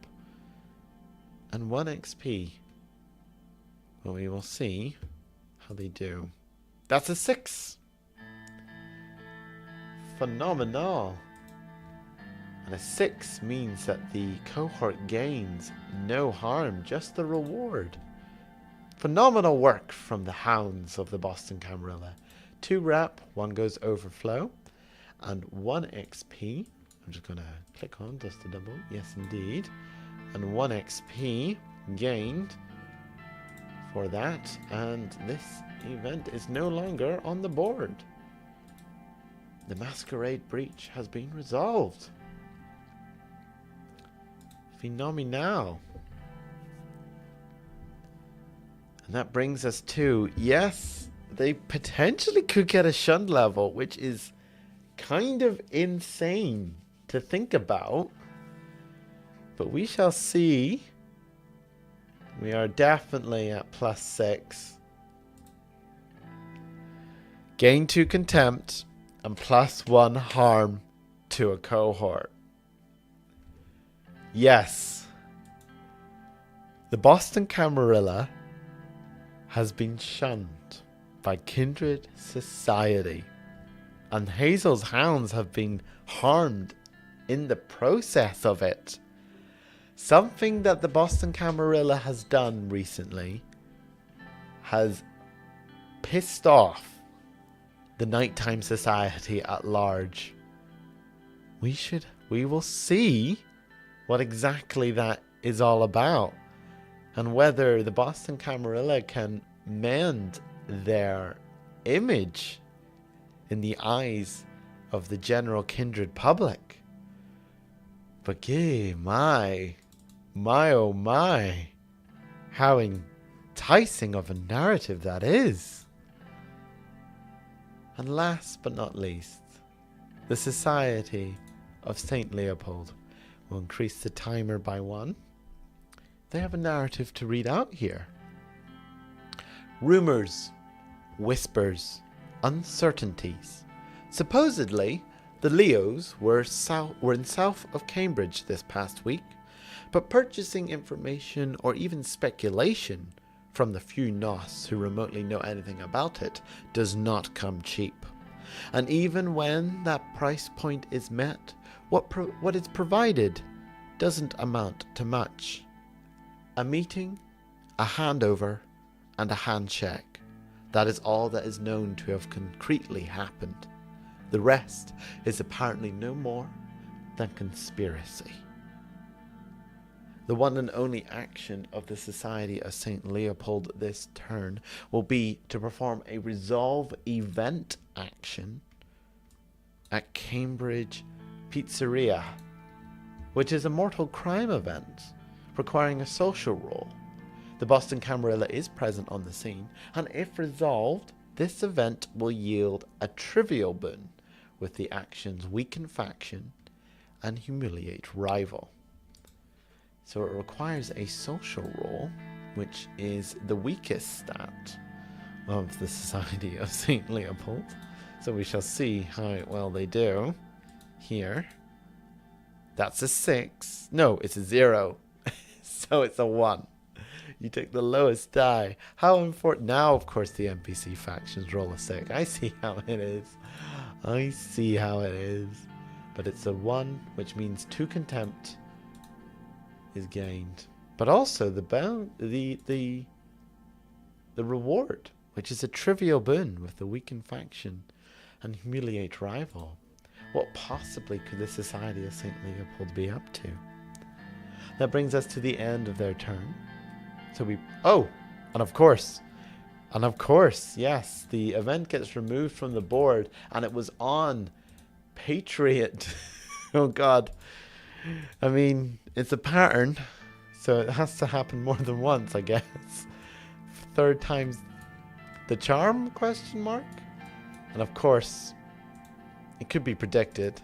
and 1 XP. Well, we will see how they do. That's a 6. Phenomenal. And a 6 means that the cohort gains no harm, just the reward. Phenomenal work from the hounds of the Boston Camarilla. 2 rep, 1 goes overflow, and 1 XP. I'm just going to click on just to double. Yes, indeed. And 1 XP gained for that. And this event is no longer on the board. The Masquerade breach has been resolved. Phenomenal. And that brings us to, yes, they potentially could get a shunned level, which is kind of insane to think about. But we shall see. We are definitely at +6. Gain 2 contempt and +1 harm to a cohort. Yes. The Boston Camarilla has been shunned by Kindred Society, and Hazel's hounds have been harmed in the process of it. Something that the Boston Camarilla has done recently has pissed off the Nighttime Society at large. We will see what exactly that is all about, and whether the Boston Camarilla can mend their image in the eyes of the general Kindred public. But my oh my, how enticing of a narrative that is. And last but not least, the Society of St. Leopold will increase the timer by 1. They have a narrative to read out here. Rumors, whispers, uncertainties. Supposedly, the Leos were in south of Cambridge this past week, but purchasing information or even speculation from the few Nos who remotely know anything about it does not come cheap. And even when that price point is met, what is provided doesn't amount to much. A meeting, a handover, and a handshake. That is all that is known to have concretely happened. The rest is apparently no more than conspiracy. The one and only action of the Society of St. Leopold this turn will be to perform a resolve event action at Cambridge Pizzeria, which is a mortal crime event requiring a social role. The Boston Camarilla is present on the scene, and if resolved, this event will yield a trivial boon with the actions weaken faction and humiliate rival. So it requires a social role, which is the weakest stat of the Society of St. Leopold. So we shall see how well they do here. That's a 6. No, it's a 0. So it's a 1. You take the lowest die. How important. Now, of course, the NPC factions roll a 6. I see how it is. I see how it is. But it's a 1, which means 2 contempt is gained. But also the reward, which is a trivial boon with the weakened faction and humiliate rival. What possibly could the Society of St. Leopold be up to? That brings us to the end of their turn. So and of course, yes, the event gets removed from the board, and it was on Patriot. Oh God. I mean, it's a pattern, so it has to happen more than once, I guess. Third time's the charm, question mark? And of course, it could be predicted.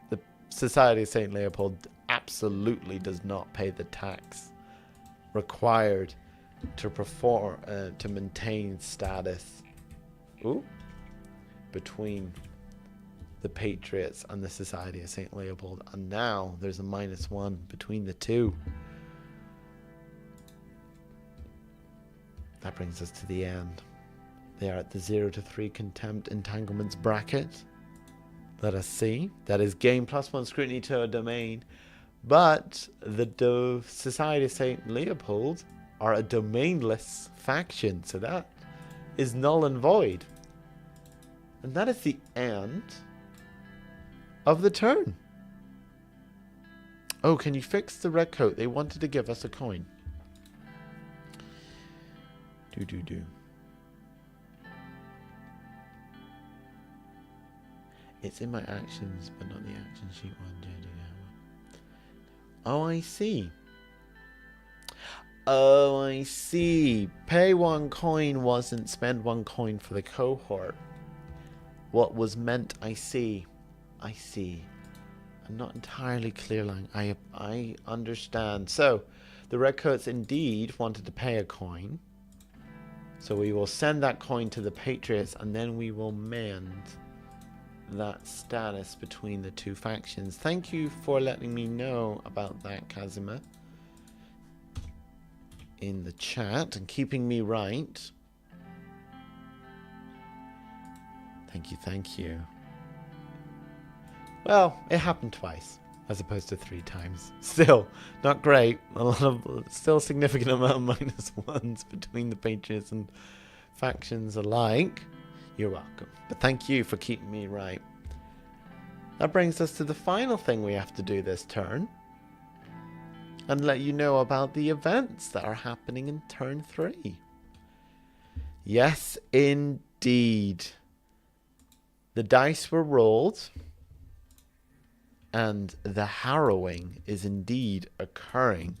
The Society of St. Leopold absolutely does not pay the tax required to perform, to maintain status between the Patriots and the Society of St. Leopold. And now there's a -1 between the two. That brings us to the end. They are at the 0 to 3 contempt entanglements bracket. Let us see. That is gain +1 scrutiny to a domain. But the Society of St. Leopold are a domainless faction. So that is null and void. And that is the end of the turn. Oh, can you fix the red coat? They wanted to give us a coin. Do. It's in my actions, but not the action sheet one. Oh, I see. Pay 1 coin wasn't spend 1 coin for the cohort. What was meant, I see. I'm not entirely clear, Lang. I understand. So, the redcoats indeed wanted to pay a coin. So we will send that coin to the Patriots, and then we will mend that status between the two factions. Thank you for letting me know about that, Kazima, in the chat and keeping me right. Thank you. Well, it happened twice as opposed to 3 times. Still not great. Still significant amount of -1s between the Patriots and factions alike. You're welcome. But thank you for keeping me right. That brings us to the final thing we have to do this turn. And let you know about the events that are happening in turn 3. Yes, indeed. The dice were rolled. And the harrowing is indeed occurring.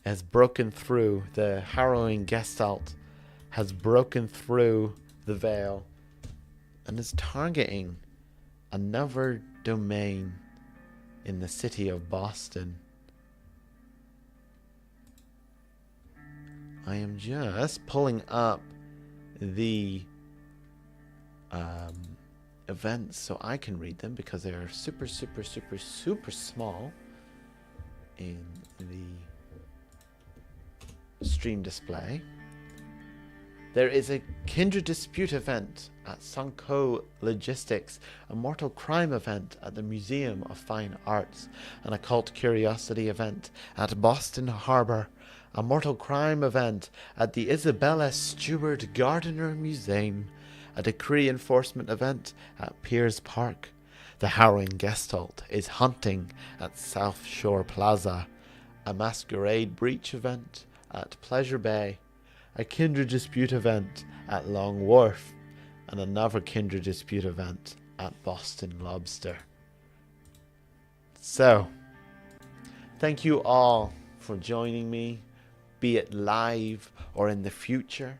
Has broken through. The harrowing gestalt has broken through the veil and is targeting another domain in the city of Boston. I am just pulling up the events so I can read them because they are super small in the stream display. There is a Kindred Dispute event at Sunco Logistics, a mortal crime event at the Museum of Fine Arts, an occult curiosity event at Boston Harbor, a mortal crime event at the Isabella Stewart Gardiner Museum, a decree enforcement event at Piers Park. The harrowing gestalt is hunting at South Shore Plaza, a masquerade breach event at Pleasure Bay, a Kindred Dispute event at Long Wharf, and another Kindred Dispute event at Boston Lobster. So, thank you all for joining me, be it live or in the future.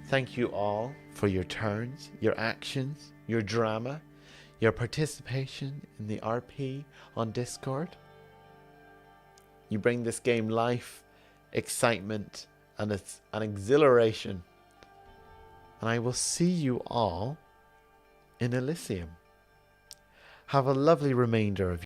Thank you all for your turns, your actions, your drama, your participation in the RP on Discord. You bring this game life, excitement, and an exhilaration. And I will see you all in Elysium. Have a lovely remainder of